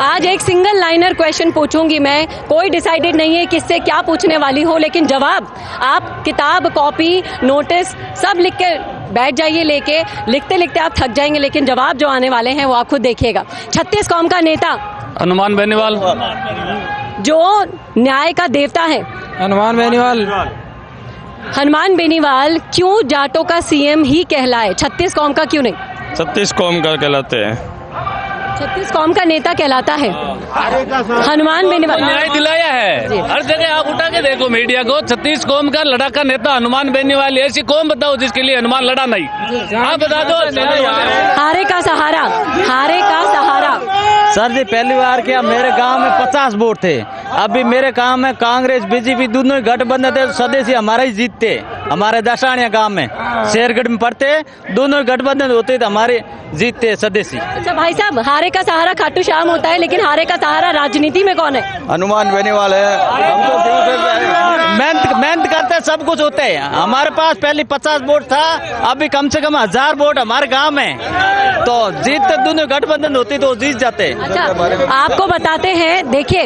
आज एक single liner question पूछूंगी मैं, कोई डिसाइडेड नहीं है किससे क्या पूछने वाली हो, लेकिन जवाब आप किताब, कॉपी, नोटिस सब लिख के बैठ जाइए लेके, लिखते लिखते आप थक जाएंगे, लेकिन जवाब जो आने वाले हैं वो आप खुद देखिएगा। 36 कौम का नेता हनुमान बेनीवाल। जो न्याय का देवता है हनुमान बेनीवाल। हनुमान बेनीवाल क्यों जाटों का सीएम ही कहलाए, 36 कौम का क्यों नहीं? 36 कौम का कहलाते हैं, 36 कौम का नेता कहलाता है हनुमान बेनीवाल। न्याय दिलाया है हर जगह, आप उठा के देखो मीडिया को। 36 कौम का लड़ाका नेता हनुमान बेनीवाल। ऐसी कौम बताओ जिसके लिए हनुमान लड़ा नहीं, आप बता दो। हारे का सहारा, हारे का सहारा। सर जी पहली बार क्या मेरे गांव में 50 वोट थे, अभी मेरे गांव में कांग्रेस बीजेपी दोनों ही गठबंधन थे, स्वदेशी हमारा ही जीतते। हमारे दशानिया गांव में शेरगढ़ में पड़ते, दोनों ही गठबंधन होते तो हमारे जीतते स्वदेशी। अच्छा भाई साहब, हारे का सहारा खाटू श्याम होता है, लेकिन हारे का सहारा राजनीति में कौन है? हनुमान बेनीवाल है। मेहनत करते सब कुछ होते हैं। हमारे पास पहले 50 वोट था, अभी कम से कम 1000 वोट हमारे गांव में, तो जीतते दोनों गठबंधन होती तो जीत जाते। अच्छा, आपको बताते हैं, देखिए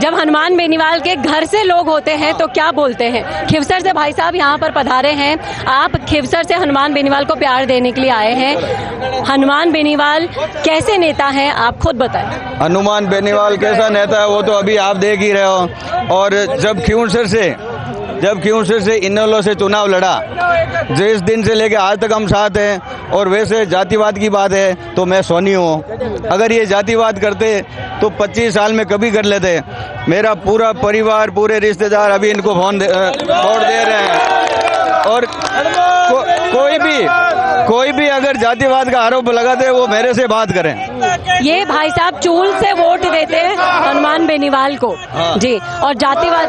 जब हनुमान बेनीवाल के घर से लोग होते हैं तो क्या बोलते हैं। खिवसर से भाई साहब यहाँ पर पधारे हैं, आप खिवसर से हनुमान बेनीवाल को प्यार देने के लिए आए हैं। हनुमान बेनीवाल कैसे नेता हैं, आप खुद बताएं। हनुमान बेनीवाल कैसा नेता है वो तो अभी आप देख ही रहे हो। और जब खिवसर से इनेलो से चुनाव लड़ा, जिस दिन से लेके आज तक हम साथ हैं। और वैसे जातिवाद की बात है तो मैं सोनी हूँ, अगर ये जातिवाद करते तो 25 साल में कभी कर लेते। मेरा पूरा परिवार, पूरे रिश्तेदार अभी इनको वोट दे रहे हैं। और कोई भी अगर जातिवाद का आरोप लगाते हैं वो मेरे से बात करें। ये भाई साहब चूल से वोट देते हैं हनुमान बेनीवाल को। हाँ। जी, और जातिवाद,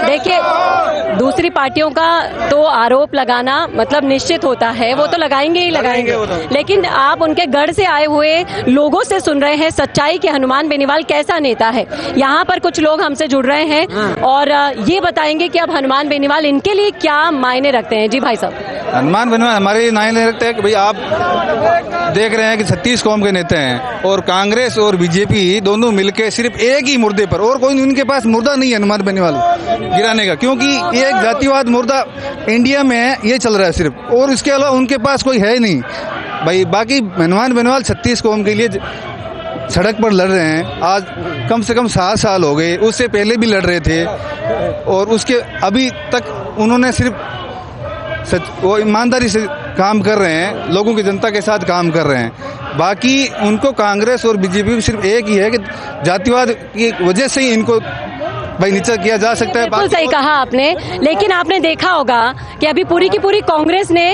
देखिए दूसरी पार्टियों का तो आरोप लगाना मतलब निश्चित होता है, वो तो लगाएंगे ही लगाएंगे, लेकिन आप उनके गढ़ से आए हुए लोगों से सुन रहे हैं सच्चाई कि हनुमान बेनीवाल कैसा नेता है। यहाँ पर कुछ लोग हमसे जुड़ रहे हैं और ये बताएंगे कि अब हनुमान बेनीवाल इनके लिए क्या मायने रखते हैं। जी भाई साहब। हनुमान बेनीवाल हमारे लिए मायने रखते हैं कि भाई आप देख रहे हैं कि 36 कौम के नेता हैं और कांग्रेस और बीजेपी दोनों मिलके सिर्फ एक ही मुर्दे पर, और कोई उनके पास मुर्दा नहीं है हनुमान बेनीवाल गिराने का, क्योंकि एक जातिवाद मुर्दा इंडिया में ये चल रहा है सिर्फ, और इसके अलावा उनके पास कोई है ही नहीं भाई। बाकी हनुमान बेनीवाल 36 कौम के लिए सड़क पर लड़ रहे हैं, आज कम से कम 7 साल हो गए, उससे पहले भी लड़ रहे थे, और उसके अभी तक उन्होंने सिर्फ वो ईमानदारी से काम कर रहे हैं, लोगों की जनता के साथ काम कर रहे हैं। बाकी उनको कांग्रेस और बीजेपी सिर्फ एक ही है कि जातिवाद की वजह से ही इनको भाई नीचा किया जा सकता है। बिल्कुल सही कहा आपने, लेकिन आपने देखा होगा कि अभी पूरी की पूरी कांग्रेस ने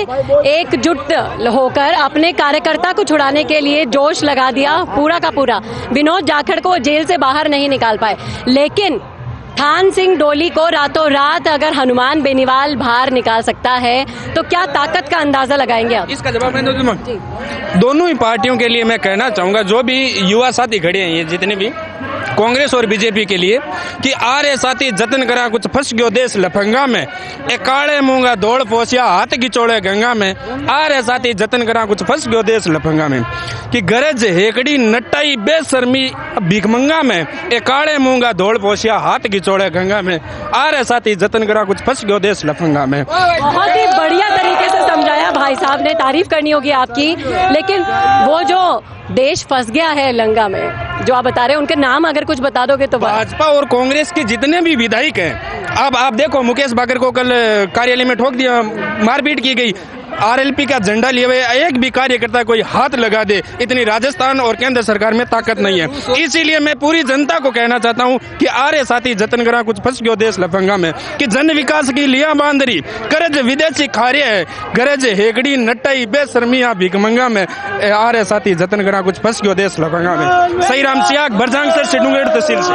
एकजुट होकर अपने कार्यकर्ता को छुड़ाने के लिए जोश लगा दिया पूरा का पूरा। विनोद जाखड़ को जेल से बाहर नहीं निकाल पाए, लेकिन थान सिंह डोली को रातों रात अगर हनुमान बेनीवाल बाहर निकाल सकता है तो क्या ताकत का अंदाजा लगाएंगे आप? इसका जवाब मैं दूं। दोनों ही पार्टियों के लिए मैं कहना चाहूंगा, जो भी युवा साथी खड़े हैं ये जितने भी कांग्रेस और बीजेपी के लिए, कि आरे साथी जतन करा कुछ फंस गयो देश लफंगा में, ए काले मूंगा दौड़ पोसिया हाथ गिचोड़े गंगा में। आरे साथी जतन करा कुछ फंस गयो देश लफंगा में, कि गरज हेकड़ी नटाई बेशर्मी भिखमंगा में, ए काले मूंगा दौड़ पोसिया हाथ गिचोड़े गंगा में। आरे साथी जतन करा कुछ फंस गयो देश लफंगा में। बहुत ही बढ़िया तरीके से समझाया भाई साहब ने, तारीफ करनी होगी आपकी। लेकिन वो जो देश फंस गया है लंगा में जो आप बता रहे हैं, उनके नाम अगर कुछ बता दोगे तो। भाजपा और कांग्रेस के जितने भी विधायक हैं, अब आप देखो मुकेश बागर को कल कार्यालय में ठोक दिया, मारपीट की गई, आरएलपी का झंडा लिए हुए एक भी कार्यकर्ता कोई हाथ लगा दे, इतनी राजस्थान और केंद्र सरकार में ताकत नहीं है। इसीलिए मैं पूरी जनता को कहना चाहता हूं कि आरे साथी जतन करा कुछ फंस गयो देश लफंगा में, कि जन विकास की लिया बांदरी करज विदेशी खारे है, गरज हेगड़ी नटाई बेशर्मिया भिखमंगा में, आरे साथी जतन करा कुछ फंस गयो देश लफंगा में। सही राम सियाग बरजांग से सिडुंगेड़ तहसील से।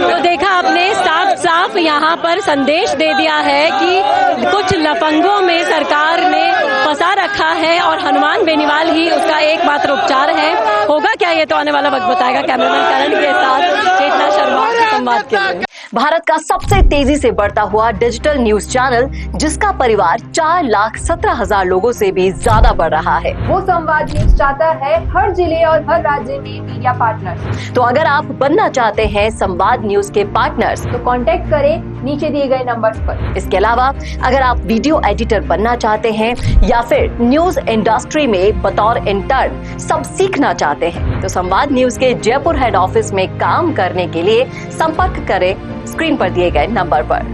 तो देखा आपने, साफ साफ यहाँ पर संदेश दे दिया है कि कुछ लफंगों में सरकार ने फंसा रखा है और हनुमान बेनीवाल ही उसका एकमात्र उपचार है। होगा क्या ये तो आने वाला वक्त बताएगा। कैमरामैन करण के साथ चेतना शर्मा संवाद के लिए। भारत का सबसे तेजी से बढ़ता हुआ डिजिटल न्यूज चैनल, जिसका परिवार 4,17,000 लोगों से भी ज्यादा बढ़ रहा है। वो संवाद न्यूज चाहता है हर जिले और हर राज्य में मीडिया पार्टनर्स। तो अगर आप बनना चाहते हैं संवाद न्यूज के पार्टनर्स, तो कांटेक्ट करें नीचे दिए गए नंबर्स पर। इसके अलावा अगर आप वीडियो एडिटर बनना चाहते हैं या फिर न्यूज इंडस्ट्री में बतौर इंटर्न सब सीखना चाहते हैं, तो संवाद न्यूज के जयपुर हेड ऑफिस में काम करने के लिए संपर्क करें स्क्रीन पर दिए गए नंबर पर।